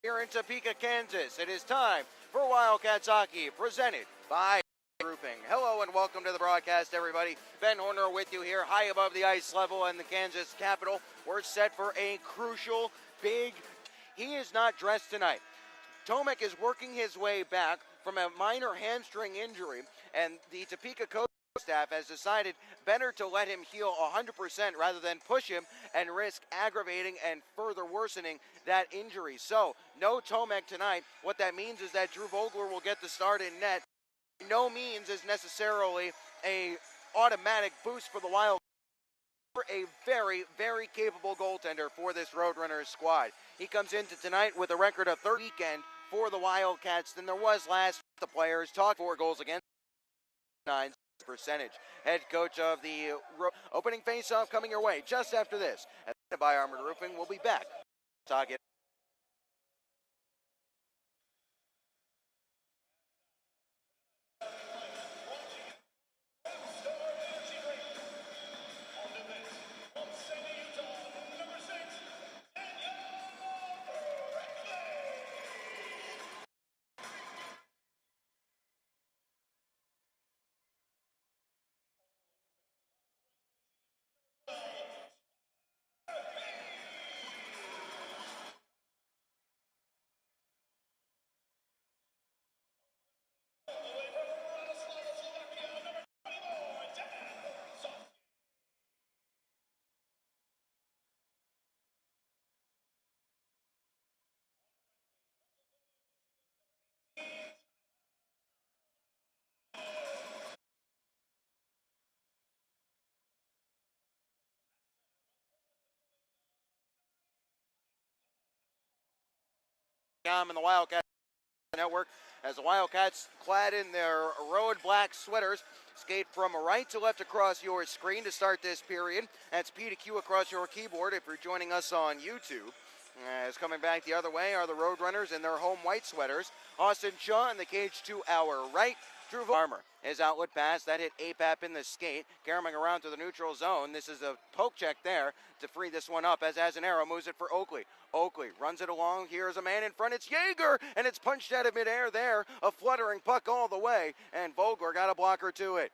Here in Topeka, Kansas, it is time for Wildcats hockey, presented by Roofing. Hello and welcome to the broadcast, everybody. Ben Horner with you here, high above the ice level in the Kansas Capitol. We're set for a crucial, big. He is not dressed tonight. Tomek is working his way back from a minor hamstring injury, and the Topeka coach staff has decided better to let him heal 100% rather than push him and risk aggravating and further worsening that injury. So, no Tomek tonight. What that means is that Drew Vogler will get the start in net. No means is necessarily a automatic boost for the Wild. A very, very capable goaltender for this RoadRunners squad. He comes into tonight with a record of 30 weekend for the Wildcats than there was last. The players talked 4 goals against 9 percentage. Head coach of the opening face-off coming your way just after this. And by Armored Roofing, we'll be back. Talk it. In the Wildcats Network as the Wildcats, clad in their road black sweaters, skate from right to left across your screen to start this period. That's P to Q across your keyboard if you're joining us on YouTube. As coming back the other way are the RoadRunners in their home white sweaters. Austin Shaw in the cage to our right. Drew Armor. His outlet pass, that hit APAP in the skate, carrying around to the neutral zone. This is a poke check there to free this one up as Azanero moves it for Oakley. Oakley runs it along. Here's a man in front. It's Yeager, and it's punched out of midair there. A fluttering puck all the way, and Vogler got a blocker to it.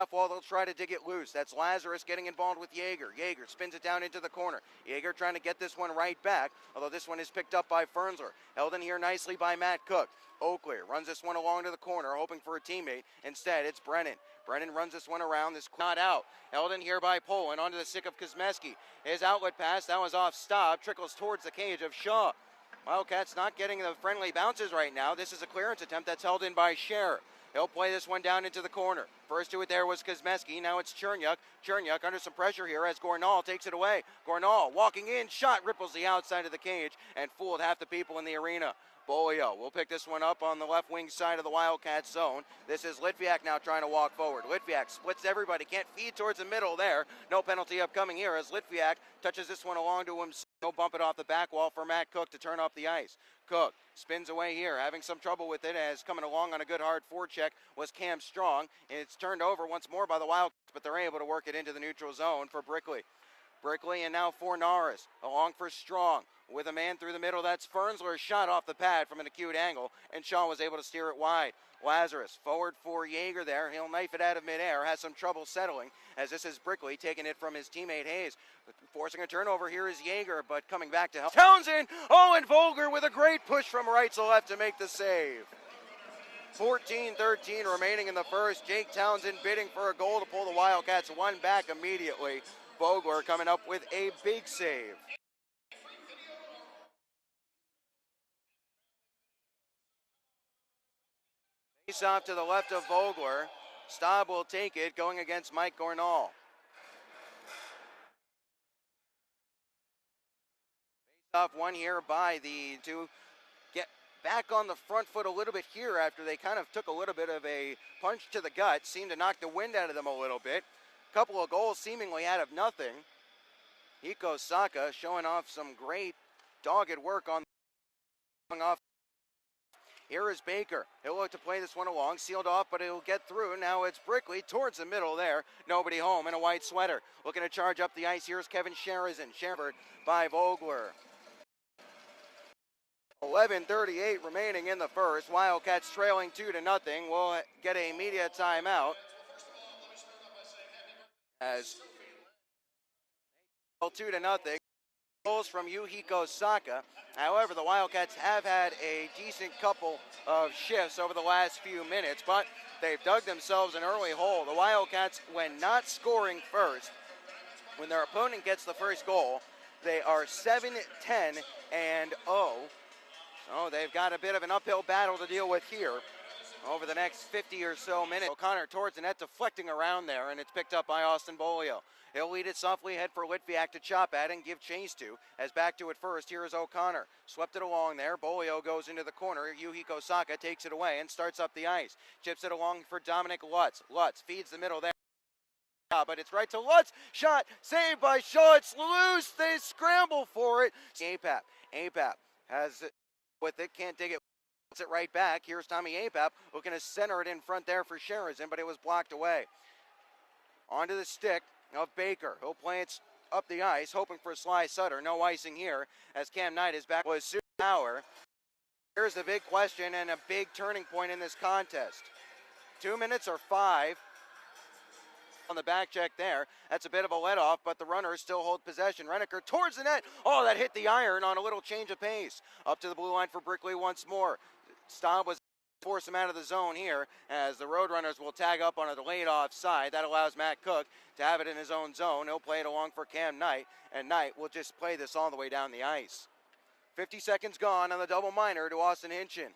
While they'll try to dig it loose. That's Lazarus getting involved with Yeager. Yeager spins it down into the corner. Yeager trying to get this one right back, although this one is picked up by Fernsler. Held in here nicely by Matt Cook. Oakley runs this one along to the corner, hoping for a teammate. Instead, it's Brennan. Brennan runs this one around. This not out. Held in here by Poland onto the stick of Kuzmeski. His outlet pass, that was off stop, trickles towards the cage of Shaw. Wildcats not getting the friendly bounces right now. This is a clearance attempt that's held in by Scherer. He'll play this one down into the corner. First to it there was Kuzmeski. Now it's Chernyuk. Chernyuk under some pressure here as Gornall takes it away. Gornall walking in. Shot ripples the outside of the cage and fooled half the people in the arena. Bolio will pick this one up on the left wing side of the Wildcats zone. This is Litviak now trying to walk forward. Litviak splits everybody. Can't feed towards the middle there. No penalty upcoming here as Litviak touches this one along to himself. He'll bump it off the back wall for Matt Cook to turn off the ice. Cook spins away here, having some trouble with it as coming along on a good hard forecheck was Cam Strong. And it's turned over once more by the Wildcats, but they're able to work it into the neutral zone for Brickley. Brickley and now for Norris. Along for Strong. With a man through the middle, that's Fernsler. Shot off the pad from an acute angle, and Shaw was able to steer it wide. Lazarus forward for Yeager there. He'll knife it out of midair. Has some trouble settling as this is Brickley taking it from his teammate Hayes. Forcing a turnover here is Yeager, but coming back to help. Townsend! Oh, and Vogler with a great push from right to left to make the save. 14-13 remaining in the first. Jake Townsend bidding for a goal to pull the Wildcats one back immediately. Vogler coming up with a big save. Face off to the left of Vogler. Staub will take it, going against Mike Gornall. Face off one here by the two. Get back on the front foot a little bit here after they kind of took a little bit of a punch to the gut. Seemed to knock the wind out of them a little bit. Couple of goals seemingly out of nothing. Hiko Saka showing off some great dogged work on off. Here is Baker. He'll look to play this one along. Sealed off, but he'll get through. Now it's Brickley towards the middle there. Nobody home in a white sweater. Looking to charge up the ice. Here's Kevin Sherizan. Shepherd by Vogler. 11:38 remaining in the first. Wildcats trailing 2-0. We'll get a media timeout as 2-0. Goals from Yuhiko Saka. However, the Wildcats have had a decent couple of shifts over the last few minutes, but they've dug themselves an early hole. The Wildcats, when not scoring first, when their opponent gets the first goal, they are 7-10-0. So they've got a bit of an uphill battle to deal with here over the next 50 or so minutes. O'Connor towards the net, deflecting around there, and it's picked up by Austin Bolio. He'll lead it softly ahead for Litviak to chop at and give chase to. As back to it first, here is O'Connor. Swept it along there. Bolio goes into the corner. Yuhiko Saka takes it away and starts up the ice. Chips it along for Dominic Lutz. Lutz feeds the middle there. But it's right to Lutz. Shot saved by Shaw. It's loose. They scramble for it. Apap. Apap has it with it. Can't dig it. Puts it right back. Here's Tommy Apap looking to center it in front there for Sheridan, but it was blocked away. Onto the stick of Baker. He'll play it up the ice, hoping for Sly Sutter. No icing here as Cam Knight is back with Sue Power. Here's the big question and a big turning point in this contest. 2 minutes or 5 on the back check there. That's a bit of a let off, but the runners still hold possession. Renneker towards the net. Oh, that hit the iron on a little change of pace. Up to the blue line for Brickley once more. Staub was force him out of the zone here as the RoadRunners will tag up on a delayed offside. That allows Matt Cook to have it in his own zone. He'll play it along for Cam Knight, and Knight will just play this all the way down the ice. 50 seconds gone on the double minor to Austin Hinchin.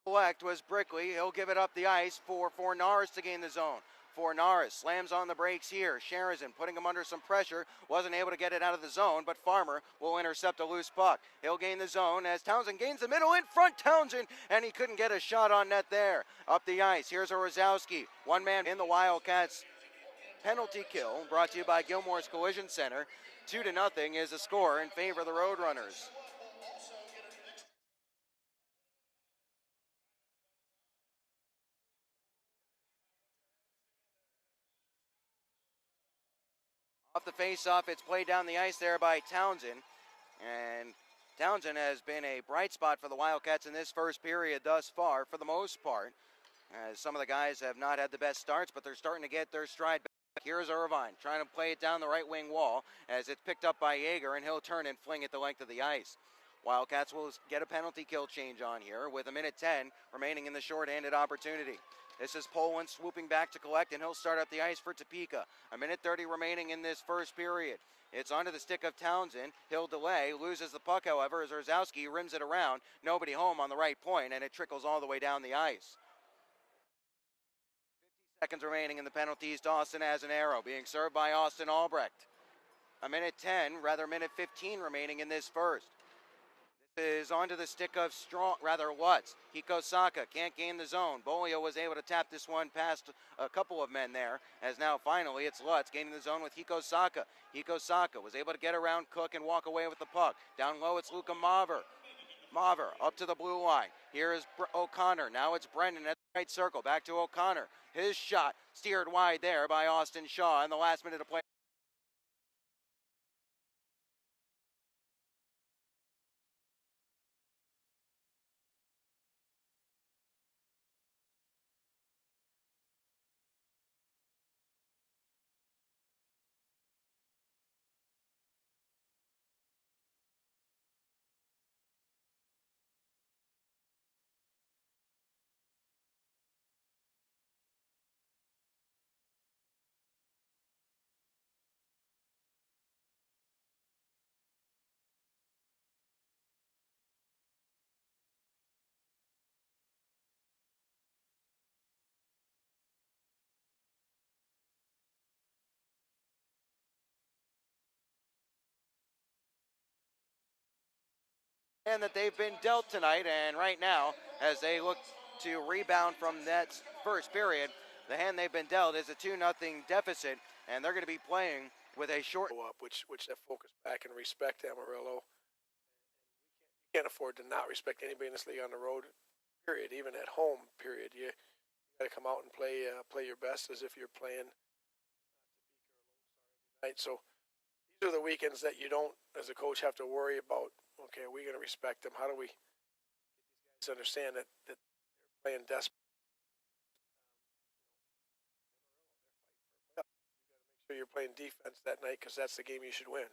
Collect was Brickley. He'll give it up the ice for Norris to gain the zone. Norris slams on the brakes here. Sheridan putting him under some pressure. Wasn't able to get it out of the zone, but Farmer will intercept a loose puck. He'll gain the zone as Townsend gains the middle in front. Townsend, and he couldn't get a shot on net there. Up the ice. Here's a Rozowski. One man in the Wildcats. Penalty kill brought to you by Gilmore's Collision Center. 2-0 is the score in favor of the RoadRunners. Off the face-off, it's played down the ice there by Townsend. And Townsend has been a bright spot for the Wildcats in this first period thus far, for the most part. As some of the guys have not had the best starts, but they're starting to get their stride back. Here's Irvine trying to play it down the right wing wall as it's picked up by Yeager, and he'll turn and fling it the length of the ice. Wildcats will get a penalty kill change on here with 1:10 remaining in the short-handed opportunity. This is Poland swooping back to collect, and he'll start up the ice for Topeka. 1:30 remaining in this first period. It's onto the stick of Townsend. He'll delay, loses the puck, however, as Rozowski rims it around. Nobody home on the right point, and it trickles all the way down the ice. 50 seconds remaining in the penalties. Dawson has an arrow, being served by Austin Albrecht. 1:15 remaining in this first. Is onto the stick of Lutz. Hiko Saka can't gain the zone. Bolio was able to tap this one past a couple of men there, as now finally it's Lutz gaining the zone with Hiko Saka. Hiko Saka was able to get around Cook and walk away with the puck. Down low it's Luka Maver. Maver up to the blue line. Here is O'Connor. Now it's Brendan at the right circle. Back to O'Connor. His shot steered wide there by Austin Shaw in the last minute of play. And that they've been dealt tonight, and right now, as they look to rebound from that first period, the hand they've been dealt is a 2-0 deficit, and they're going to be playing with a short up, which they focus back and respect Amarillo. You can't afford to not respect anybody in this league on the road, period, even at home, period. You got to come out and play your best as if you're playing Topeka or Lone Star every night. So these are the weekends that you don't, as a coach, have to worry about, okay, are we going to respect them? How do we get these guys to understand that they're playing desperate? You got to make sure you're playing defense that night because that's the game you should win.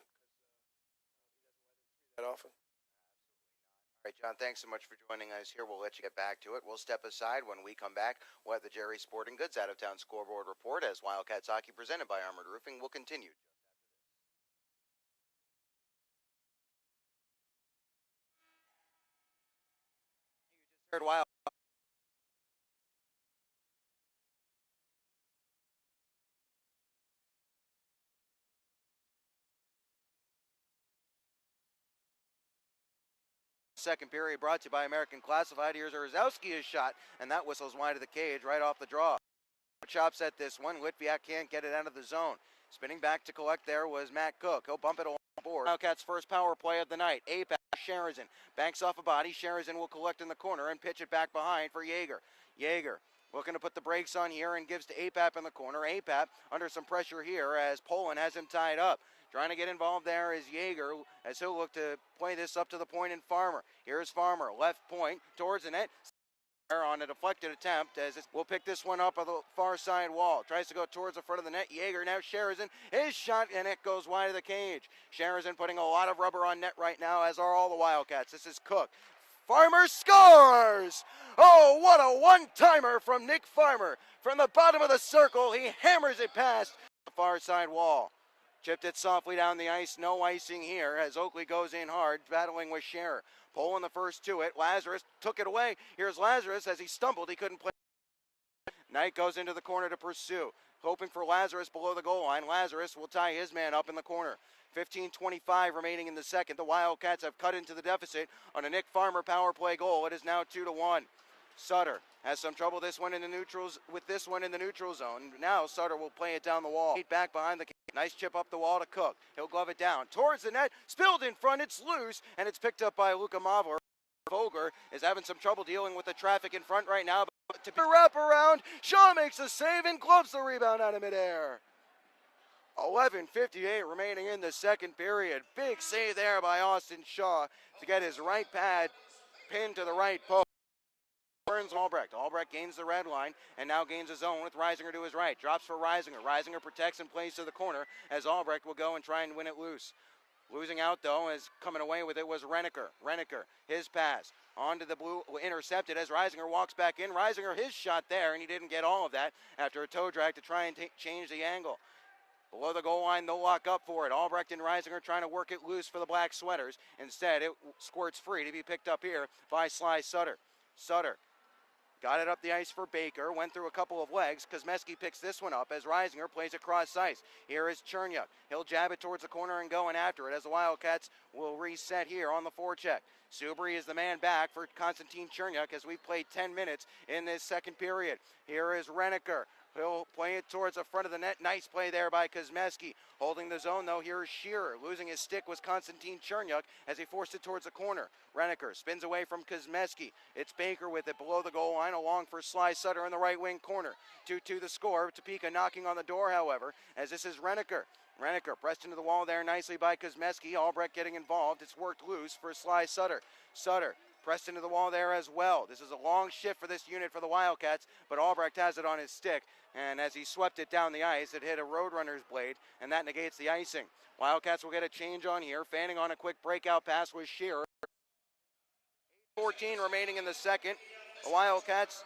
That often. All right, John, thanks so much for joining us here. We'll let you get back to it. We'll step aside. When we come back, we'll have the Jerry Sporting Goods out-of-town scoreboard report as Wildcats hockey presented by Armored Roofing will continue. You just heard Wild. Second period brought to you by American Classified. Here's Orzowski, shot, and that whistles wide of the cage right off the draw. Chops at this one. Litviak can't get it out of the zone. Spinning back to collect there was Matt Cook. He'll bump it along the board. Wildcats' first power play of the night. APAP, Sherazin. Banks off a body. Sherazin will collect in the corner and pitch it back behind for Yeager. Yeager looking to put the brakes on here and gives to APAP in the corner. APAP under some pressure here as Poland has him tied up. Trying to get involved there is Yeager as he'll look to play this up to the point in Farmer. Here's Farmer, left point towards the net. On a deflected attempt as we'll pick this one up on the far side wall. Tries to go towards the front of the net. Yeager now Sherazin. His shot and it goes wide of the cage. Sherazin putting a lot of rubber on net right now, as are all the Wildcats. This is Cook. Farmer scores! Oh, what a one-timer from Nick Farmer. From the bottom of the circle, he hammers it past the far side wall. Chipped it softly down the ice. No icing here as Oakley goes in hard, battling with Scherer. Poland the first to it. Lazarus took it away. Here's Lazarus as he stumbled. He couldn't play. Knight goes into the corner to pursue. Hoping for Lazarus below the goal line. Lazarus will tie his man up in the corner. 15:25 remaining in the second. The Wildcats have cut into the deficit on a Nick Farmer power play goal. It is now 2-1. Sutter has some trouble this one in the neutrals with this one in the neutral zone. Now Sutter will play it down the wall. Back behind the cage. Nice chip up the wall to Cook. He'll glove it down towards the net. Spilled in front. It's loose and it's picked up by Luka Mavler. Vogler is having some trouble dealing with the traffic in front right now. But to wrap around, Shaw makes a save and gloves the rebound out of midair. 11:58 remaining in the second period. Big save there by Austin Shaw to get his right pad pinned to the right post. Burns Albrecht. Albrecht gains the red line and now gains his own with Reisinger to his right. Drops for Reisinger. Reisinger protects and plays to the corner as Albrecht will go and try and win it loose. Losing out though, as coming away with it was Renneker. Renneker, his pass onto the blue, intercepted as Reisinger walks back in. Reisinger, his shot there, and he didn't get all of that after a toe drag to try and change the angle. Below the goal line, they'll lock up for it. Albrecht and Reisinger trying to work it loose for the Black Sweaters. Instead, it squirts free to be picked up here by Sly Sutter. Sutter got it up the ice for Baker, went through a couple of legs. Kosmeski picks this one up as Reisinger plays across ice. Here is Chernyuk. He'll jab it towards the corner and going after it as the Wildcats will reset here on the forecheck. Subri is the man back for Konstantin Chernyuk as we've played 10 minutes in this second period. Here is Renneker. He'll play it towards the front of the net. Nice play there by Kosmeski. Holding the zone, though, here is Shearer. Losing his stick was Konstantin Chernyuk as he forced it towards the corner. Renneker spins away from Kosmeski. It's Baker with it below the goal line, along for Sly Sutter in the right wing corner. 2-2 the score. Topeka knocking on the door, however, as this is Renneker. Renneker pressed into the wall there nicely by Kosmeski. Albrecht getting involved. It's worked loose for Sly Sutter. Sutter pressed into the wall there as well. This is a long shift for this unit for the Wildcats, but Albrecht has it on his stick. And as he swept it down the ice, it hit a RoadRunners blade, and that negates the icing. Wildcats will get a change on here. Fanning on a quick breakout pass with Shearer. 8:14 remaining in the second. The Wildcats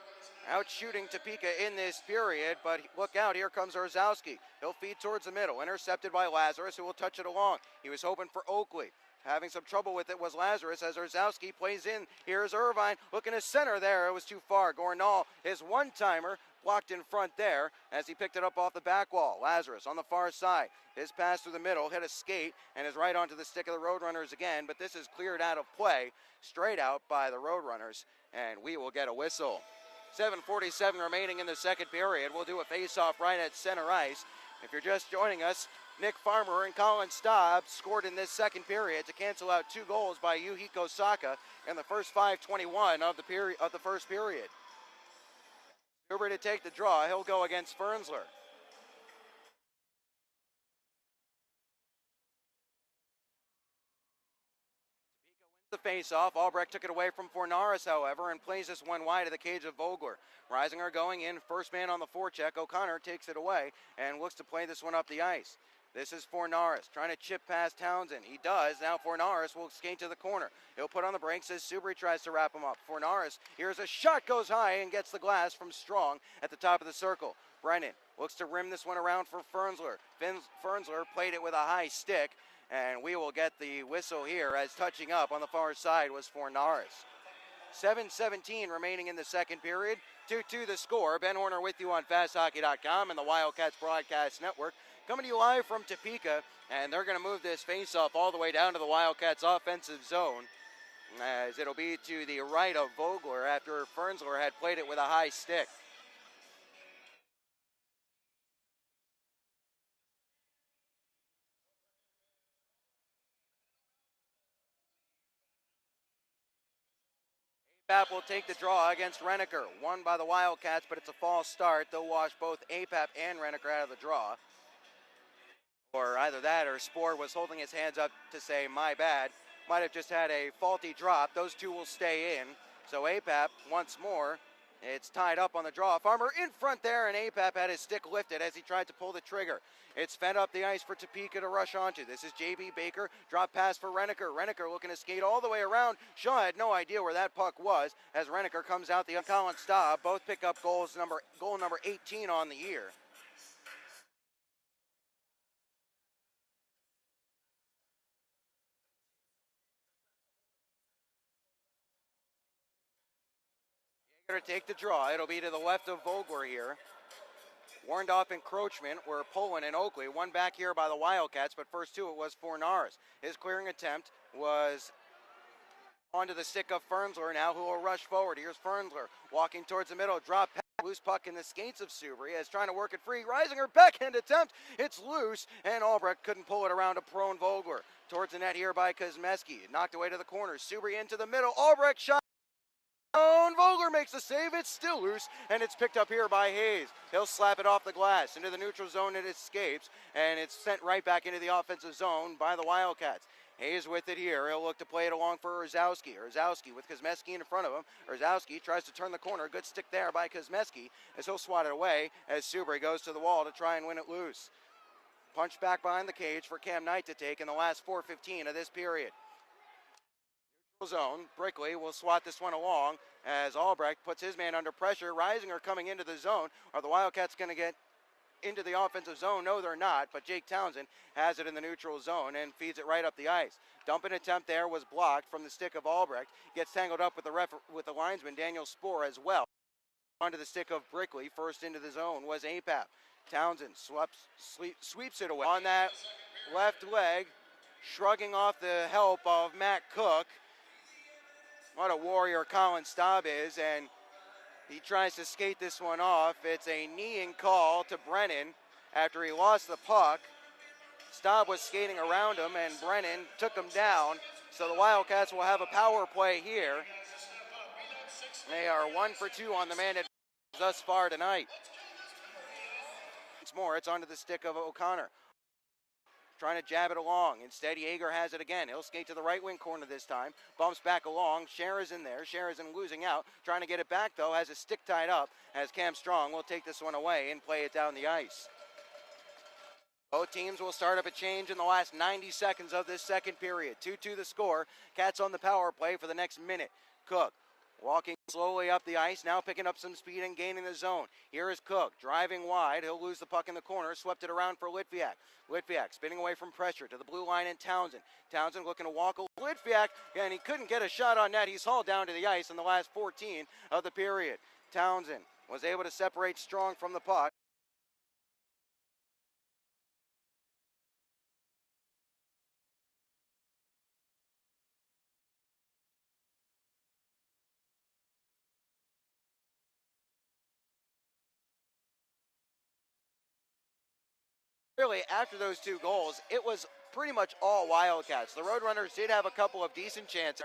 out shooting Topeka in this period, but look out, here comes Orzowski. He'll feed towards the middle, intercepted by Lazarus, who will touch it along. He was hoping for Oakley. Having some trouble with it was Lazarus as Orzowski plays in. Here's Irvine looking to center there. It was too far. Gornall, his one-timer, blocked in front there as he picked it up off the back wall. Lazarus on the far side. His pass through the middle, hit a skate, and is right onto the stick of the RoadRunners again, but this is cleared out of play, straight out by the RoadRunners, and we will get a whistle. 7:47 remaining in the second period. We'll do a face-off right at center ice. If you're just joining us, Nick Farmer and Colin Staub scored in this second period to cancel out 2 goals by Yuhiko Saka in the first 5:21 of the first period. Huber to take the draw. He'll go against Fernsler. The face-off. Albrecht took it away from Fornaris, however, and plays this one wide of the cage of Vogler. Reisinger going in, first man on the forecheck. O'Connor takes it away and looks to play this one up the ice. This is Fornaris trying to chip past Townsend. He does. Now Fornaris will skate to the corner. He'll put on the brakes as Subri tries to wrap him up. Fornaris, here's a shot, goes high and gets the glass from Strong at the top of the circle. Brennan looks to rim this one around for Fernsler. Fernsler played it with a high stick, and we will get the whistle here as touching up on the far side was Fornaris. 7:17 remaining in the second period. 2-2 the score. Ben Horner with you on FastHockey.com and the Wildcats Broadcast Network. Coming to you live from Topeka, and they're going to move this face-off all the way down to the Wildcats' offensive zone, as it'll be to the right of Vogler after Fernsler had played it with a high stick. APAP will take the draw against Renneker. Won by the Wildcats, but it's a false start. They'll wash both APAP and Renneker out of the draw. Or either that or Spoor was holding his hands up to say, my bad. Might have just had a faulty drop. Those two will stay in. So APAP, once more, it's tied up on the draw. Farmer in front there, and APAP had his stick lifted as he tried to pull the trigger. It's fed up the ice for Topeka to rush onto. This is J.B. Baker. Drop pass for Renneker. Renneker looking to skate all the way around. Shaw had no idea where that puck was as Renneker comes out. The Colin Staub both pick up goal number 18 on the year. To take the draw. It'll be to the left of Vogler here. Warned off encroachment were Poland and Oakley. One back here by the Wildcats, but first two it was Fornaris. His clearing attempt was onto the stick of Fernsler now, who will rush forward. Here's Fernsler walking towards the middle. Drop pass, loose puck in the skates of Subri as trying to work it free. Reisinger backhand attempt. It's loose, and Albrecht couldn't pull it around a prone Vogler. Towards the net here by Kuzmeski. Knocked away to the corner. Subri into the middle. Albrecht shot. Vogler makes the save. It's still loose, and it's picked up here by Hayes. He'll slap it off the glass into the neutral zone. It escapes, and it's sent right back into the offensive zone by the Wildcats. Hayes with it here. He'll look to play it along for Urzowski. Urzowski with Kuzmeski in front of him. Urzowski tries to turn the corner. Good stick there by Kuzmeski as he'll swat it away as Subri goes to the wall to try and win it loose. Punch back behind the cage for Cam Knight to take in the last 4:15 of this period. Zone. Brickley will swat this one along as Albrecht puts his man under pressure. Reisinger coming into the zone. Are the Wildcats going to get into the offensive zone? No, they're not, but Jake Townsend has it in the neutral zone and feeds it right up the ice. Dumping attempt there was blocked from the stick of Albrecht. Gets tangled up with the linesman Daniel Spoor as well. Onto the stick of Brickley. First into the zone was APAP. Townsend sweeps it away. On that left leg, shrugging off the help of Matt Cook. What a warrior Colin Staub is, and he tries to skate this one off. It's a kneeing call to Brennan after he lost the puck. Staub was skating around him, and Brennan took him down. So the Wildcats will have a power play here. They are 1 for 2 on the man advantage thus far tonight. Once more, it's onto the stick of O'Connor. Trying to jab it along. Instead, Yeager has it again. He'll skate to the right wing corner this time. Bumps back along. Scherr's in there. Scherr's losing out. Trying to get it back, though. Has his stick tied up as Cam Strong will take this one away and play it down the ice. Both teams will start up a change in the last 90 seconds of this second period. 2-2 the score. Cats on the power play for the next minute. Cook walking slowly up the ice, now picking up some speed and gaining the zone. Here is Cook, driving wide. He'll lose the puck in the corner, swept it around for Litviak. Litviak spinning away from pressure to the blue line and Townsend. Townsend looking to walk Litviak, and he couldn't get a shot on net. He's hauled down to the ice in the last 14 of the period. Townsend was able to separate Strong from the puck. Really, after those two goals, it was pretty much all Wildcats. The RoadRunners did have a couple of decent chances.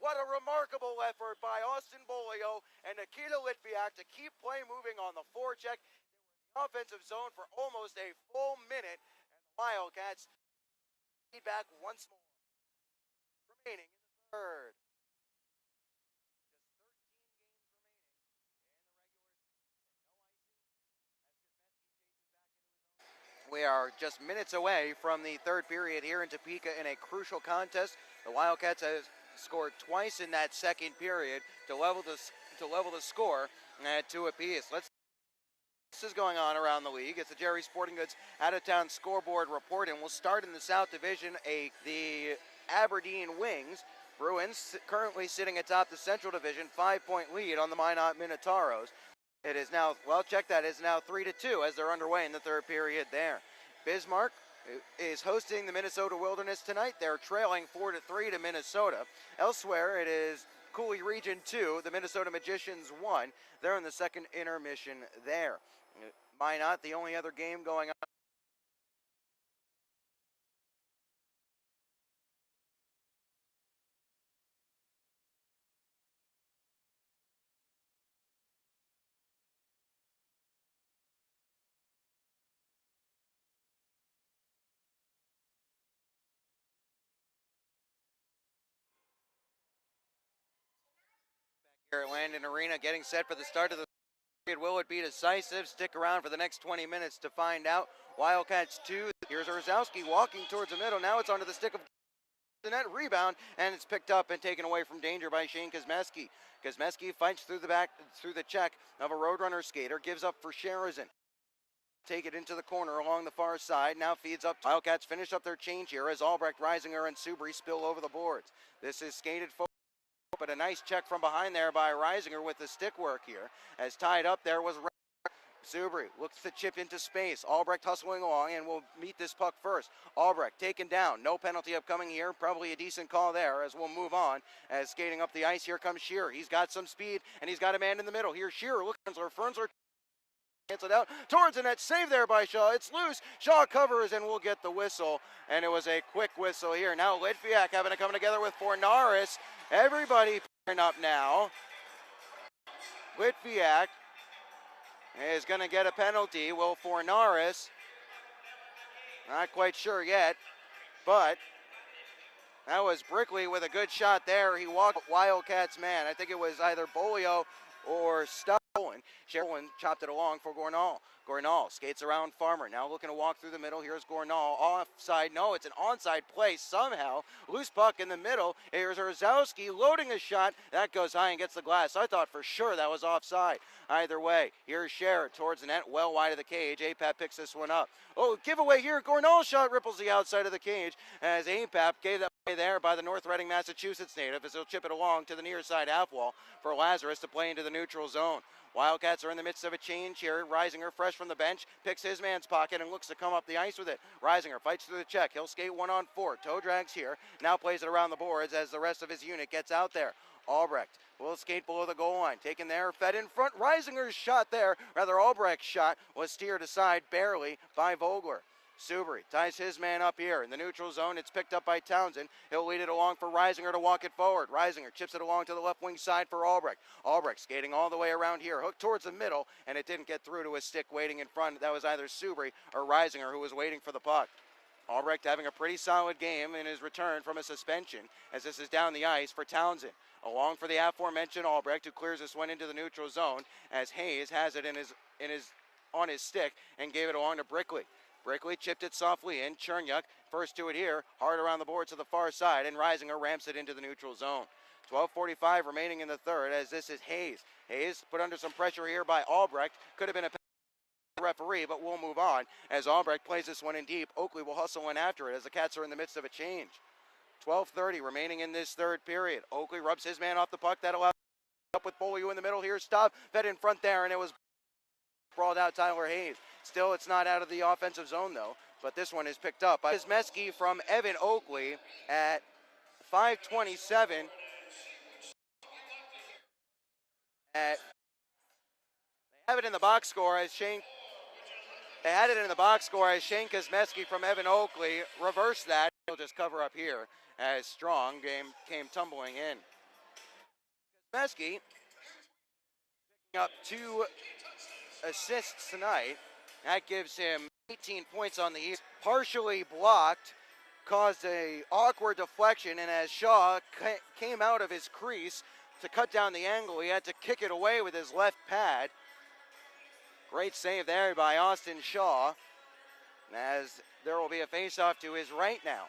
What a remarkable effort by Austin Bolio and Nikita Litviak to keep play moving on the forecheck. They were in the offensive zone for almost a full minute, and the Wildcats feed back once more. remaining in the third. We are just minutes away from the third period here in Topeka in a crucial contest. The Wildcats have scored twice in that second period to level the score at 2 apiece. This is going on around the league. It's the Jerry Sporting Goods out-of-town scoreboard report, and we'll start in the South Division. The Aberdeen Wings Bruins currently sitting atop the Central Division, 5-point lead on the Minot Minotauros. It is now, well, check that, it's now 3-2 as they're underway in the third period there. Bismarck is hosting the Minnesota Wilderness tonight. They're trailing 4-3 to Minnesota. Elsewhere, it is Cooley Region 2, the Minnesota Magicians 1. They're in the second intermission there. Minot, the only other game going on. Here at Landon Arena, getting set for the start of the period. Will it be decisive? Stick around for the next 20 minutes to find out. Wildcats 2. Here's Orzowski walking towards the middle. Now it's onto the stick of the net, rebound, and it's picked up and taken away from danger by Shane Kosmeski. Kosmeski fights through the check of a RoadRunner skater, gives up for Sherizin. Take it into the corner along the far side. Now feeds up. Wildcats finish up their change here as Albrecht, Reisinger, and Subri spill over the boards. This is skated forward, but a nice check from behind there by Reisinger with the stick work here. As tied up there was Subri looks to chip into space. Albrecht hustling along and will meet this puck first. Albrecht taken down. No penalty upcoming here. Probably a decent call there as we'll move on. As skating up the ice, here comes Shearer. He's got some speed and he's got a man in the middle. Here's Shearer. Look, Fernsler cancels it out towards the net. Save there by Shaw. It's loose. Shaw covers and we'll get the whistle. And it was a quick whistle here. Now Litviak having to come together with Fornaris. Everybody picking up now. Litviak is going to get a penalty. Will Fornaris? Not quite sure yet, but that was Brickley with a good shot there. He walked Wildcats man. I think it was either Bolio or Stowen. Sherwin chopped it along for Gornall. Gornall skates around Farmer. Now looking to walk through the middle. Here's Gornall. Offside. No, it's an onside play somehow. Loose puck in the middle. Here's Orzowski loading a shot. That goes high and gets the glass. I thought for sure that was offside. Either way, here's Scherer towards the net, well wide of the cage. Apap picks this one up. Oh, giveaway here. Gornall shot ripples the outside of the cage as Apap gave that away there by the North Reading, Massachusetts native as he'll chip it along to the near side half wall for Lazarus to play into the neutral zone. Wildcats are in the midst of a change here. Reisinger, fresh from the bench, picks his man's pocket and looks to come up the ice with it. Reisinger fights through the check. He'll skate 1-on-4. Toe drags here. Now plays it around the boards as the rest of his unit gets out there. Albrecht will skate below the goal line. Taken there, fed in front. Reisinger's shot there, rather Albrecht's shot, was steered aside barely by Vogler. Subri ties his man up here in the neutral zone. It's picked up by Townsend. He'll lead it along for Reisinger to walk it forward. Reisinger chips it along to the left wing side for Albrecht. Albrecht skating all the way around here, hooked towards the middle, and it didn't get through to his stick waiting in front. That was either Subri or Reisinger who was waiting for the puck. Albrecht having a pretty solid game in his return from a suspension as this is down the ice for Townsend. Along for the aforementioned Albrecht, who clears this one into the neutral zone as Hayes has it on his stick and gave it along to Brickley. Brickley chipped it softly in. Chernyuk first to it here, hard around the boards to the far side, and Reisinger ramps it into the neutral zone. 12:45 remaining in the third as this is Hayes. Hayes put under some pressure here by Albrecht. Could have been a referee, but we'll move on as Albrecht plays this one in deep. Oakley will hustle in after it as the Cats are in the midst of a change. 12:30 remaining in this third period. Oakley rubs his man off the puck. That allows up with Bolio in the middle here. Stop, fed in front there, and it was brawled out Tyler Hayes. Still, it's not out of the offensive zone, though, but this one is picked up by Kosmeski from Evan Oakley at 5:27. They have it in the box score as Shane. They had it in the box score as Shane Kosmeski from Evan Oakley reversed that. He'll just cover up here as Strong came tumbling in. Kosmeski picking up 2 assists tonight. That gives him 18 points on the year. Partially blocked. caused a awkward deflection, and as Shaw came out of his crease to cut down the angle, he had to kick it away with his left pad. Great save there by Austin Shaw, as there will be a face-off to his right now.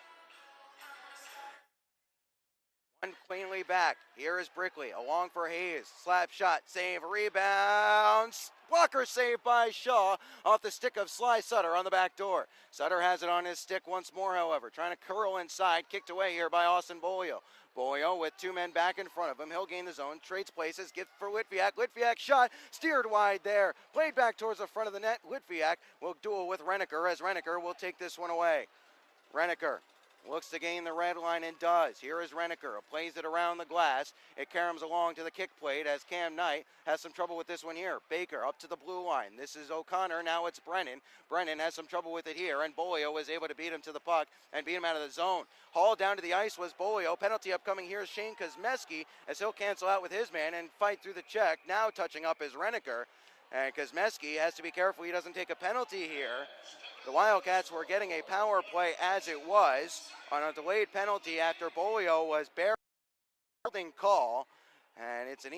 One cleanly back. Here is Brickley, along for Hayes. Slap shot, save, rebounds. Blocker save by Shaw off the stick of Sly Sutter on the back door. Sutter has it on his stick once more, however. Trying to curl inside, kicked away here by Austin Bolio. Bolio with two men back in front of him. He'll gain the zone, trades places, gets for Litviak. Litviak shot, steered wide there. Played back towards the front of the net. Litviak will duel with Renneker, as Renneker will take this one away. Renneker looks to gain the red line and does. Here is Renneker, plays it around the glass. It caroms along to the kick plate as Cam Knight has some trouble with this one here. Baker up to the blue line. This is O'Connor, now it's Brennan. Brennan has some trouble with it here, and Bolio was able to beat him to the puck and beat him out of the zone. Hauled down to the ice was Bolio. Penalty upcoming here is Shane Kosmeski, as he'll cancel out with his man and fight through the check. Now touching up is Renneker, and Kosmeski has to be careful he doesn't take a penalty here. The Wildcats were getting a power play as it was on a delayed penalty after Bolio was barely holding call, and it's an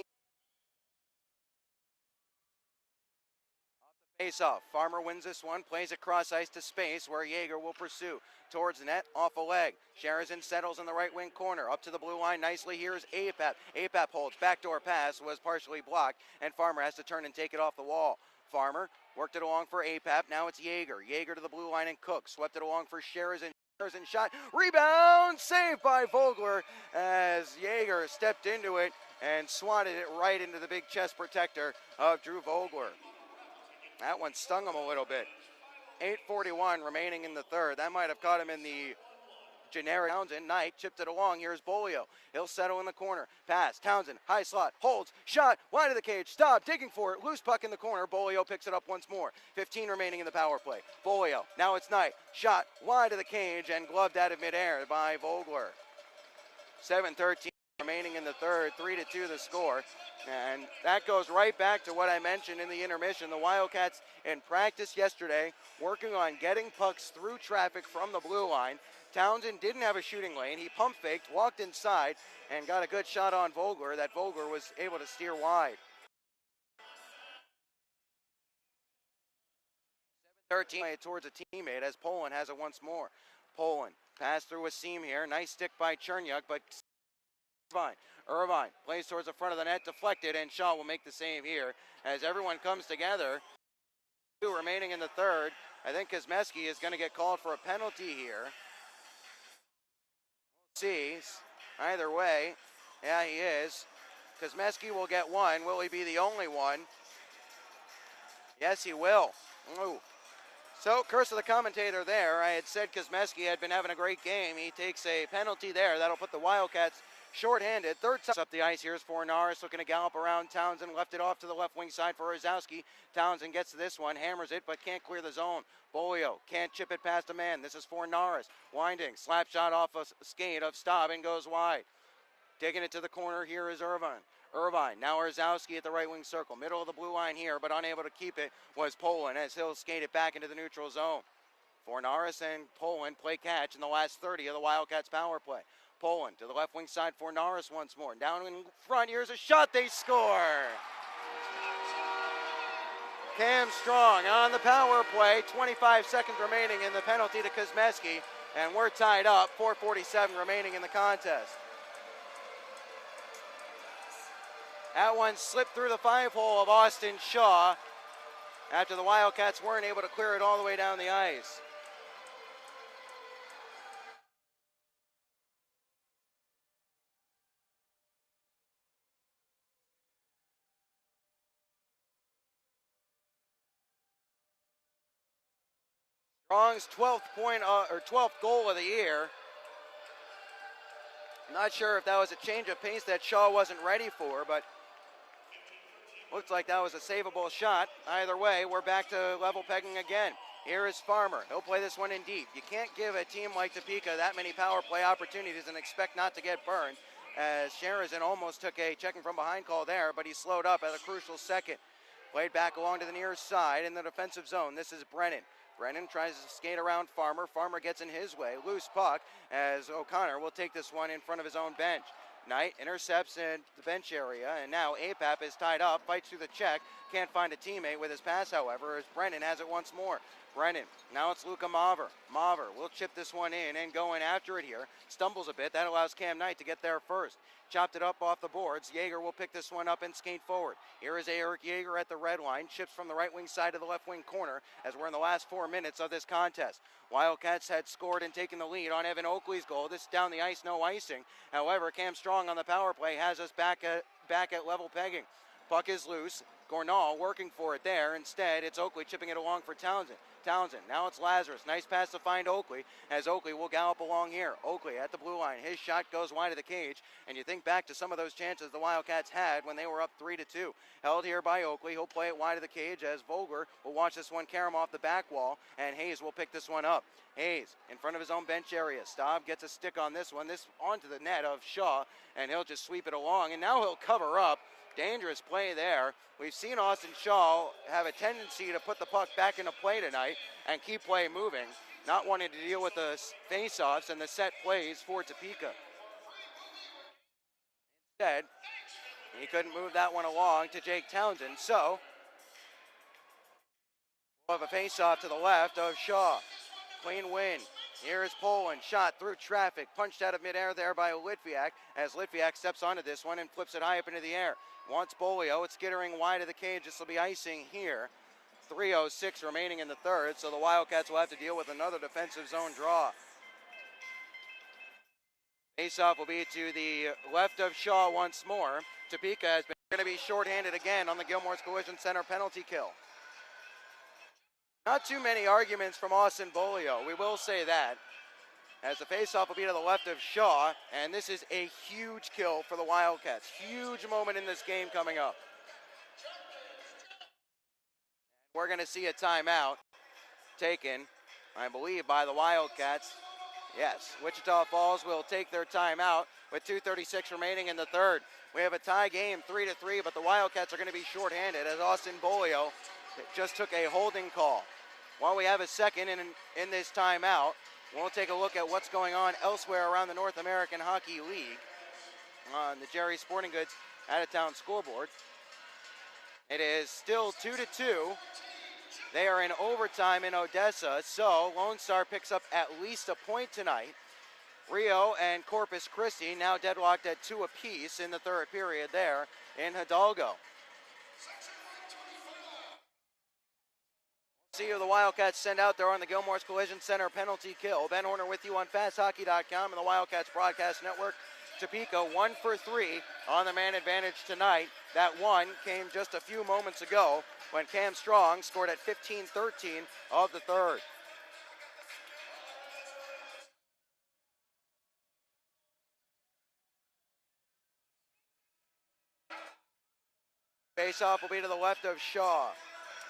face-off. Farmer wins this one, plays it cross ice to space where Yeager will pursue. Towards the net, off a leg. Sheridan settles in the right wing corner. Up to the blue line nicely. Here's Apap. Apap holds. Backdoor pass was partially blocked, and Farmer has to turn and take it off the wall. Farmer worked it along for Apap. Now it's Yeager. Yeager to the blue line and Cook. Swept it along for Sheridan. Sheridan shot. Rebound. Saved by Vogler as Yeager stepped into it and swatted it right into the big chest protector of Drew Vogler. That one stung him a little bit. 8:41 remaining in the third. That might have caught him in the generic. Townsend, Knight chipped it along. Here's Bolio. He'll settle in the corner. Pass. Townsend, high slot, holds, shot, wide of the cage. Stop, digging for it. Loose puck in the corner. Bolio picks it up once more. 15 remaining in the power play. Bolio, now it's Knight. Shot, wide of the cage and gloved out of midair by Vogler. 7:13 remaining in the third. 3-2 the score. And that goes right back to what I mentioned in the intermission. The Wildcats in practice yesterday working on getting pucks through traffic from the blue line. Townsend didn't have a shooting lane. He pump faked, walked inside, and got a good shot on Vogler that Vogler was able to steer wide. 13 towards a teammate as Poland has it once more. Poland pass through a seam here. Nice stick by Chernyuk, but Irvine plays towards the front of the net, deflected, and Shaw will make the save here as everyone comes together. 2 remaining in the third. I think Kosmeski is going to get called for a penalty here. We'll see. Either way, yeah, he is. Kosmeski will get one. Will he be the only one? Yes, he will. Ooh. So, curse of the commentator there. I had said Kosmeski had been having a great game. He takes a penalty there. That'll put the Wildcats short-handed. Third time up the ice. Here's Fornaris looking to gallop around Townsend. Left it off to the left wing side for Rosowski. Townsend gets to this one, hammers it, but can't clear the zone. Bolio can't chip it past a man. This is Fornaris. Winding. Slap shot off a skate of Staub and goes wide. Taking it to the corner. Here is Irvine. Irvine, now Rosowski at the right wing circle. Middle of the blue line here, but unable to keep it was Poland as he'll skate it back into the neutral zone. Fornaris and Poland play catch in the last 30 of the Wildcats power play. Poland to the left wing side for Norris once more. Down in front, here's a shot, they score! Cam Strong on the power play, 25 seconds remaining in the penalty to Kosmeski, and we're tied up, 4:47 remaining in the contest. That one slipped through the 5-hole of Austin Shaw after the Wildcats weren't able to clear it all the way down the ice. Strong's 12th goal of the year. Not sure if that was a change of pace that Shaw wasn't ready for, but looks like that was a savable shot. Either way, we're back to level pegging again. Here is Farmer. He'll play this one in deep. You can't give a team like Topeka that many power play opportunities and expect not to get burned, as Sheridan almost took a checking from behind call there, but he slowed up at a crucial second. Played back along to the near side in the defensive zone. This is Brennan. Brennan tries to skate around Farmer. Farmer gets in his way. Loose puck as O'Connor will take this one in front of his own bench. Knight intercepts in the bench area, and now Apap is tied up, fights through the check, can't find a teammate with his pass, however, as Brennan has it once more. Brennan, now it's Luca Maver. Maver will chip this one in and going after it here. Stumbles a bit, that allows Cam Knight to get there first. Chopped it up off the boards. Yeager will pick this one up and skate forward. Here is Eric Yeager at the red line. Chips from the right wing side to the left wing corner as we're in the last 4 minutes of this contest. Wildcats had scored and taken the lead on Evan Oakley's goal. This is down the ice, no icing. However, Cam Strong on the power play has us back at level pegging. Puck is loose. Gornall working for it there. Instead, it's Oakley chipping it along for Townsend. Now it's Lazarus. Nice pass to find Oakley as Oakley will gallop along here. Oakley at the blue line. His shot goes wide of the cage. And you think back to some of those chances the Wildcats had when they were up 3-2. Held here by Oakley. He'll play it wide of the cage as Vogler will watch this one carry him off the back wall. And Hayes will pick this one up. Hayes in front of his own bench area. Staub gets a stick on this one. This onto the net of Shaw. And he'll just sweep it along. And now he'll cover up. Dangerous play there. We've seen Austin Shaw have a tendency to put the puck back into play tonight and keep play moving, not wanting to deal with the face-offs and the set plays for Topeka. Instead, he couldn't move that one along to Jake Townsend, so we'll have a face-off to the left of Shaw. Clean win. Here is Poland, shot through traffic, punched out of midair there by Litviak as Litviak steps onto this one and flips it high up into the air. Wants Bolio, it's skittering wide of the cage. This will be icing here. 3:06 remaining in the third, so the Wildcats will have to deal with another defensive zone draw. Faceoff will be to the left of Shaw once more. Topeka has been going to be shorthanded again on the Gilmore's Collision Center penalty kill. Not too many arguments from Austin Bolio, we will say that. As the faceoff will be to the left of Shaw, and this is a huge kill for the Wildcats. Huge moment in this game coming up. We're going to see a timeout taken, I believe, by the Wildcats. Yes, Wichita Falls will take their timeout with 2:36 remaining in the third. We have a tie game, 3-3, but the Wildcats are going to be shorthanded as Austin Bolio just took a holding call. While we have a second in this timeout, we'll take a look at what's going on elsewhere around the North American Hockey League on the Jerry Sporting Goods out-of-town scoreboard. It is still 2-2. They are in overtime in Odessa, so Lone Star picks up at least a point tonight. Rio and Corpus Christi now deadlocked at 2 apiece in the third period there in Hidalgo. See who the Wildcats send out there on the Gilmore's Collision Center penalty kill. Ben Horner with you on FastHockey.com and the Wildcats Broadcast Network. Topeka 1 for 3 on the man advantage tonight. That one came just a few moments ago when Cam Strong scored at 15-13 of the third. Faceoff will be to the left of Shaw.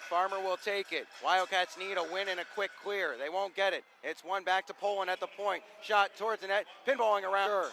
Farmer will take it. Wildcats need a win and a quick clear. They won't get it. It's one back to Poland at the point. Shot towards the net, pinballing around.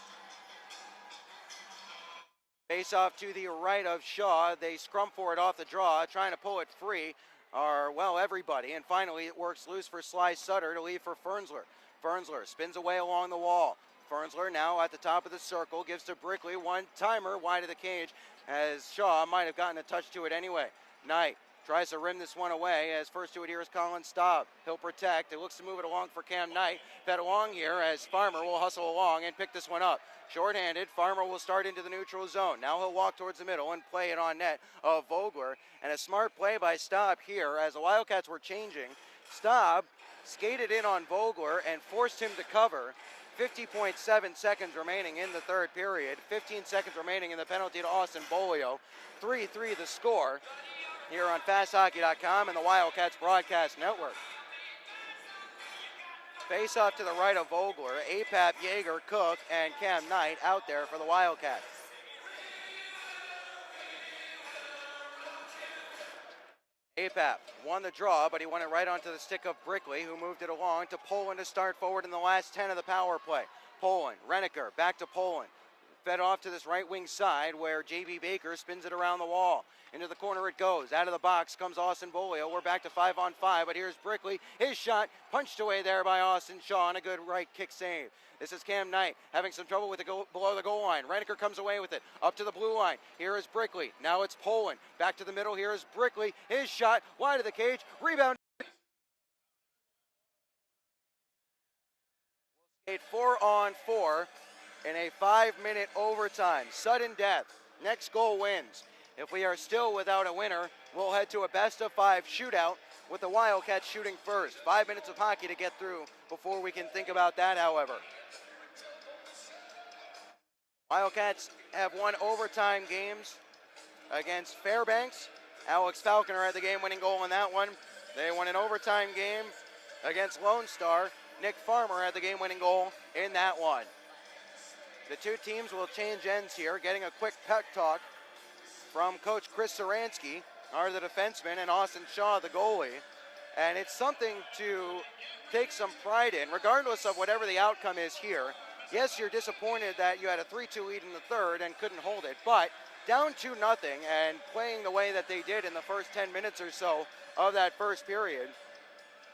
Face off to the right of Shaw. They scrum for it off the draw, trying to pull it free. Everybody. And finally, it works loose for Sly Sutter to leave for Fernsler. Fernsler spins away along the wall. Fernsler now at the top of the circle, gives to Brickley. One timer wide of the cage as Shaw might have gotten a touch to it anyway. Knight tries to rim this one away as first to it here is Colin Staub. He'll protect. It looks to move it along for Cam Knight. Fed along here as Farmer will hustle along and pick this one up. Short-handed, Farmer will start into the neutral zone. Now he'll walk towards the middle and play it on net of Vogler. And a smart play by Staub here as the Wildcats were changing. Staub skated in on Vogler and forced him to cover. 50.7 seconds remaining in the third period. 15 seconds remaining in the penalty to Austin Bolio. 3-3 the score here on FastHockey.com and the Wildcats Broadcast Network. Face off to the right of Vogler. Apap, Yeager, Cook, and Cam Knight out there for the Wildcats. Apap won the draw, but he won it right onto the stick of Brickley, who moved it along to Poland to start forward in the last 10 of the power play. Poland, Renneker, back to Poland. fed off to this right wing side where J.B. Baker spins it around the wall. Into the corner it goes. Out of the box comes Austin Bolio. We're back to 5-on-5, but here's Brickley. His shot punched away there by Austin Shaw, and a good right kick save. This is Cam Knight having some trouble with the below the goal line. Reiniker comes away with it. Up to the blue line. Here is Brickley. Now it's Poland. Back to the middle. Here is Brickley. His shot wide of the cage. Rebound. 4-on-4 in a 5-minute overtime. Sudden death. Next goal wins. If we are still without a winner, we'll head to a best-of-5 shootout with the Wildcats shooting first. 5 minutes of hockey to get through before we can think about that, however. Wildcats have won overtime games against Fairbanks. Alex Falconer had the game-winning goal in that one. They won an overtime game against Lone Star. Nick Farmer had the game-winning goal in that one. The two teams will change ends here, getting a quick pep talk from Coach Chris Saransky, are the defenseman, and Austin Shaw, the goalie. And it's something to take some pride in, regardless of whatever the outcome is here. Yes, you're disappointed that you had a 3-2 lead in the third and couldn't hold it, but down 2-0 and playing the way that they did in the first 10 minutes or so of that first period,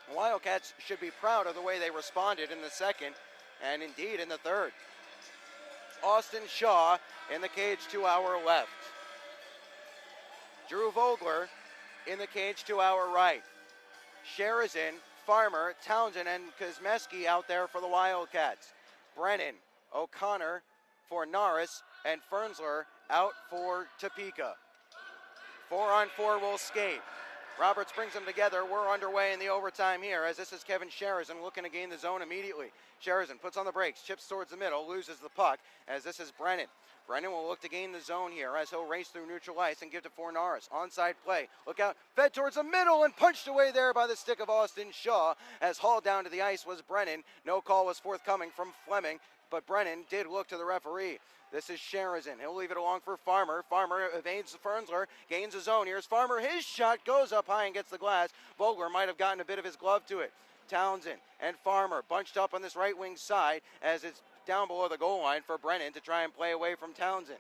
the Wildcats should be proud of the way they responded in the second and indeed in the third. Austin Shaw in the cage to our left. Drew Vogler in the cage to our right. Sherizin, Farmer, Townsend, and Kosmeski out there for the Wildcats. Brennan, O'Connor for Norris, and Fernsler out for Topeka. 4-on-4 will skate. Roberts brings them together. We're underway in the overtime here as this is Kevin Sherizin looking to gain the zone immediately. Sherizin puts on the brakes, chips towards the middle, loses the puck as this is Brennan. Brennan will look to gain the zone here as he'll race through neutral ice and give to Fornaris. Onside play. Look out. Fed towards the middle and punched away there by the stick of Austin Shaw as hauled down to the ice was Brennan. No call was forthcoming from Fleming, but Brennan did look to the referee. This is Sherizin. He'll leave it along for Farmer. Farmer evades Fernsler, gains his zone. Here's Farmer. His shot goes up high and gets the glass. Vogler might have gotten a bit of his glove to it. Townsend and Farmer bunched up on this right wing side as it's down below the goal line for Brennan to try and play away from Townsend.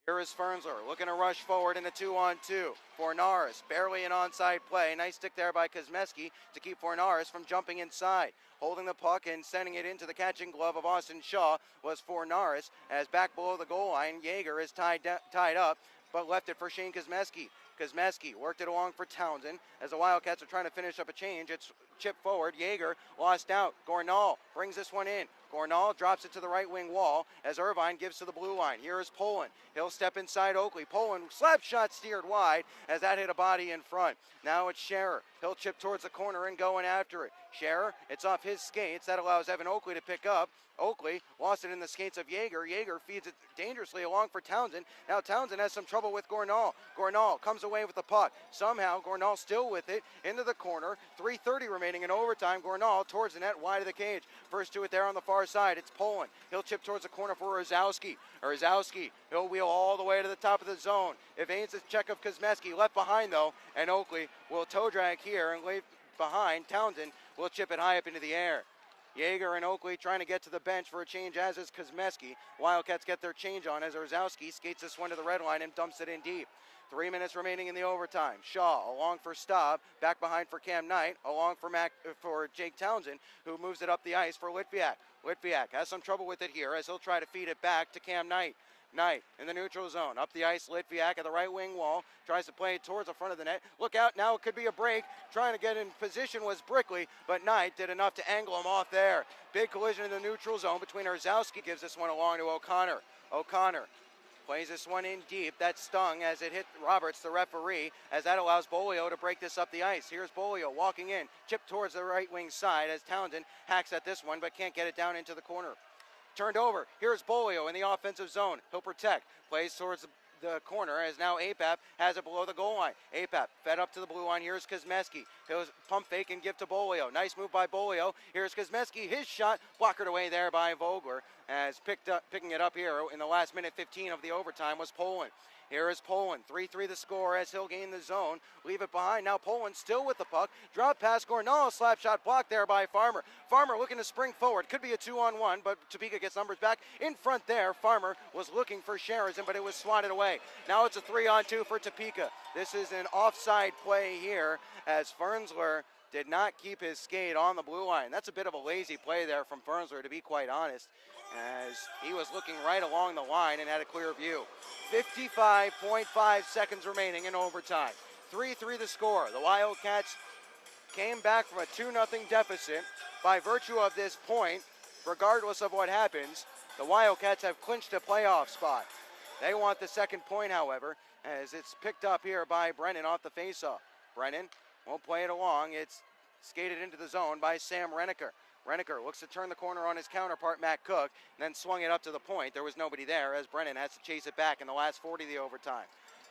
Here is Fernsler looking to rush forward in a 2-on-2. Fornaris, barely an onside play. Nice stick there by Kosmeski to keep Fornaris from jumping inside. Holding the puck and sending it into the catching glove of Austin Shaw was Fornaris as back below the goal line, Yeager is tied up, but left it for Shane Kosmeski. Kosmeski worked it along for Townsend as the Wildcats are trying to finish up a change. It's chipped forward. Yeager lost out. Gornall brings this one in. Gornall drops it to the right wing wall as Irvine gives to the blue line. Here is Poland. He'll step inside Oakley. Poland slap shot steered wide as that hit a body in front. Now it's Scherer. He'll chip towards the corner and going after it. Scherer, it's off his skates. That allows Evan Oakley to pick up. Oakley lost it in the skates of Yeager. Yeager feeds it dangerously along for Townsend. Now Townsend has some trouble with Gornall. Gornall comes away with the puck. Somehow Gornall still with it into the corner. 3:30 remaining in overtime. Gornall towards the net wide of the cage. First to it there on the far side. It's Poland. He'll chip towards the corner for Rosowski. Rosowski, he'll wheel all the way to the top of the zone. Evades the check of Kosmeski. Left behind though. And Oakley will toe drag here and leave behind. Townsend will chip it high up into the air. Yeager and Oakley trying to get to the bench for a change, as is Kosmeski. Wildcats get their change on as Rosowski skates this one to the red line and dumps it in deep. 3 minutes remaining in the overtime. Shaw along for Staub, back behind for Cam Knight, along for Jake Townsend, who moves it up the ice for Litviak. Litviak has some trouble with it here as he'll try to feed it back to Cam Knight. Knight in the neutral zone. Up the ice, Litviak at the right wing wall. Tries to play it towards the front of the net. Look out, now it could be a break. Trying to get in position was Brickley, but Knight did enough to angle him off there. Big collision in the neutral zone between Rosowski. Gives this one along to O'Connor. O'Connor plays this one in deep. That stung as it hit Roberts, the referee, as that allows Bolio to break this up the ice. Here's Bolio walking in, chipped towards the right wing side as Townsend hacks at this one, but can't get it down into the corner. Turned over. Here's Bolio in the offensive zone. He'll protect. Plays towards the corner as now Apap has it below the goal line. Apap fed up to the blue line. Here's Kosmeski. He'll pump fake and give to Bolio. Nice move by Bolio. Here's Kosmeski. His shot blockered away there by Vogler as picking it up here in the last minute 15 of the overtime was Poland. Here is Poland, 3-3 the score as he'll gain the zone, leave it behind. Now Poland still with the puck, drop pass, Gornall, slap shot blocked there by Farmer. Farmer looking to spring forward, could be a 2-on-1, but Topeka gets numbers back. In front there, Farmer was looking for Sheridan, but it was swatted away. Now it's a 3-on-2 for Topeka. This is an offside play here as Fernsler did not keep his skate on the blue line. That's a bit of a lazy play there from Fernsler, to be quite honest, as he was looking right along the line and had a clear view. 55.5 seconds remaining in overtime. 3-3 the score. The Wildcats came back from a 2-0 deficit. By virtue of this point, regardless of what happens, the Wildcats have clinched a playoff spot. They want the second point, however, as it's picked up here by Brennan off the faceoff. Brennan won't play it along. It's skated into the zone by Sam Renneker. Renneker looks to turn the corner on his counterpart, Matt Cook, and then swung it up to the point. There was nobody there as Brennan has to chase it back in the last 40 of the overtime.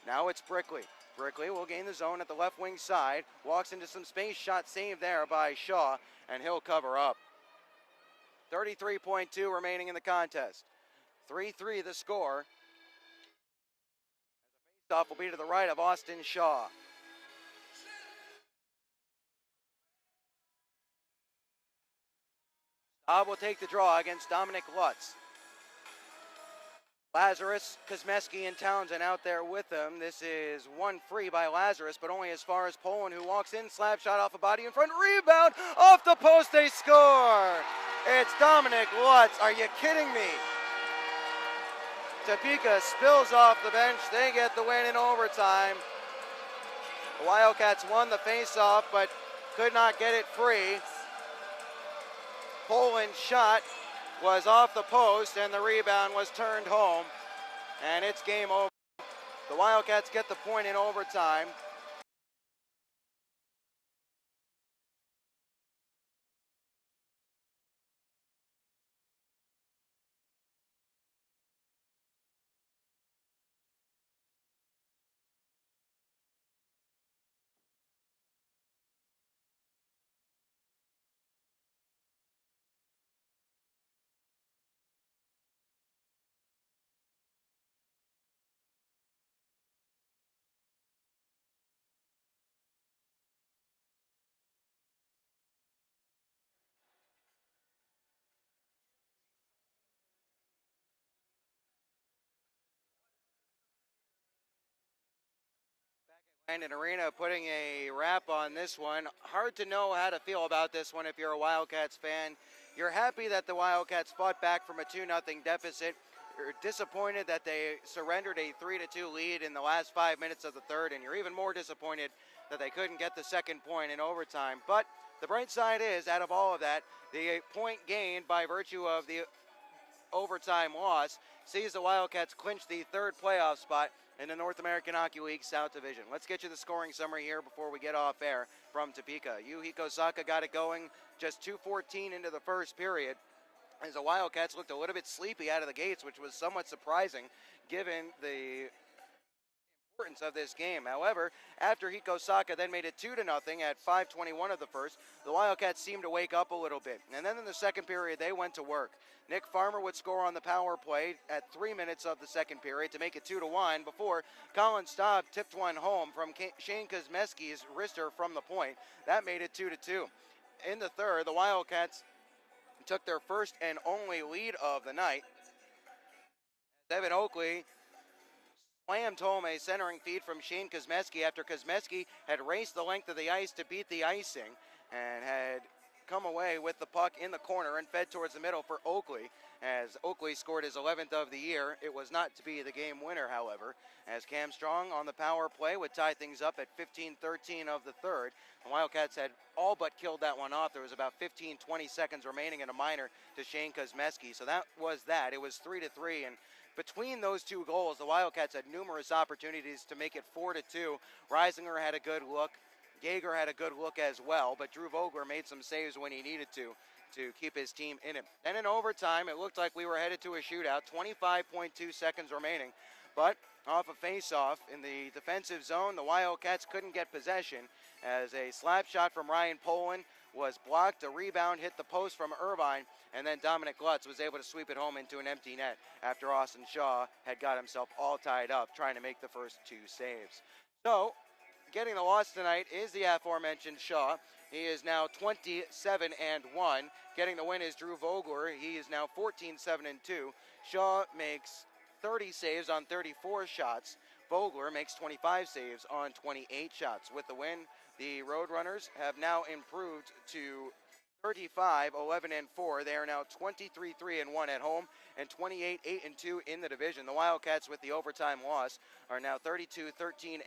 Now it's Brickley. Brickley will gain the zone at the left wing side, walks into some space, shot saved there by Shaw, and he'll cover up. 33.2 remaining in the contest. 3-3 the score. The faceoff will be to the right of Austin Shaw. Staub will take the draw against Dominic Lutz. Lazarus, Kosmeski, and Townsend out there with him. This is one free by Lazarus, but only as far as Poland, who walks in, slap shot off a body in front, rebound, off the post, they score! It's Dominic Lutz, are you kidding me? Topeka spills off the bench, they get the win in overtime. The Wildcats won the faceoff, but could not get it free. Poland's shot was off the post and the rebound was turned home, and it's game over. The Wildcats get the point in overtime. Landon Arena putting a wrap on this one. Hard to know how to feel about this one if you're a Wildcats fan. You're happy that the Wildcats fought back from a 2-0 deficit. You're disappointed that they surrendered a 3-2 lead in the last 5 minutes of the third, and you're even more disappointed that they couldn't get the second point in overtime. But the bright side is, out of all of that, the point gained by virtue of the overtime loss sees the Wildcats clinch the third playoff spot in the North American Hockey League South Division. Let's get you the scoring summary here before we get off air from Topeka. Yuhiko Saka got it going just 2:14 into the first period, as the Wildcats looked a little bit sleepy out of the gates, which was somewhat surprising given the importance of this game. However, after Hiko Saka then made it 2-0 at 5:21 of the first, the Wildcats seemed to wake up a little bit. And then in the second period, they went to work. Nick Farmer would score on the power play at 3 minutes of the second period to make it 2-1 before Colin Staub tipped one home from Shane Kosmeski's wrister from the point. That made it 2-2. In the third, the Wildcats took their first and only lead of the night. Evan Oakley slammed home a centering feed from Shane Kosmeski after Kosmeski had raced the length of the ice to beat the icing and had come away with the puck in the corner and fed towards the middle for Oakley, as Oakley scored his 11th of the year. It was not to be the game winner, however, as Cam Strong on the power play would tie things up at 15-13 of the third. The Wildcats had all but killed that one off. There was about 15-20 seconds remaining in a minor to Shane Kosmeski, so that was that. It was 3-3, and between those two goals, the Wildcats had numerous opportunities to make it 4-2. Reisinger had a good look. Yeager had a good look as well, but Drew Vogler made some saves when he needed to keep his team in it. And in overtime, it looked like we were headed to a shootout, 25.2 seconds remaining. But off a face-off in the defensive zone, the Wildcats couldn't get possession as a slap shot from Ryan Poland was blocked. A rebound hit the post from Irvine, and then Dominic Glutz was able to sweep it home into an empty net after Austin Shaw had got himself all tied up trying to make the first 2 saves. So, getting the loss tonight is the aforementioned Shaw. He is now 27-1. Getting the win is Drew Vogler. He is now 14-7-2. Shaw makes 30 saves on 34 shots. Vogler makes 25 saves on 28 shots. With the win, the RoadRunners have now improved to 35-11-4. They are now 23-3-1 at home and 28-8-2 in the division. The Wildcats, with the overtime loss, are now 32-13-2,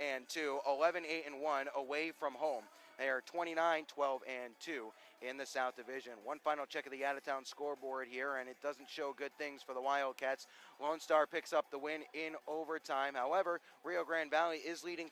11-8-1 away from home. They are 29-12-2 in the South Division. One final check of the out-of-town scoreboard here, and it doesn't show good things for the Wildcats. Lone Star picks up the win in overtime. However, Rio Grande Valley is leading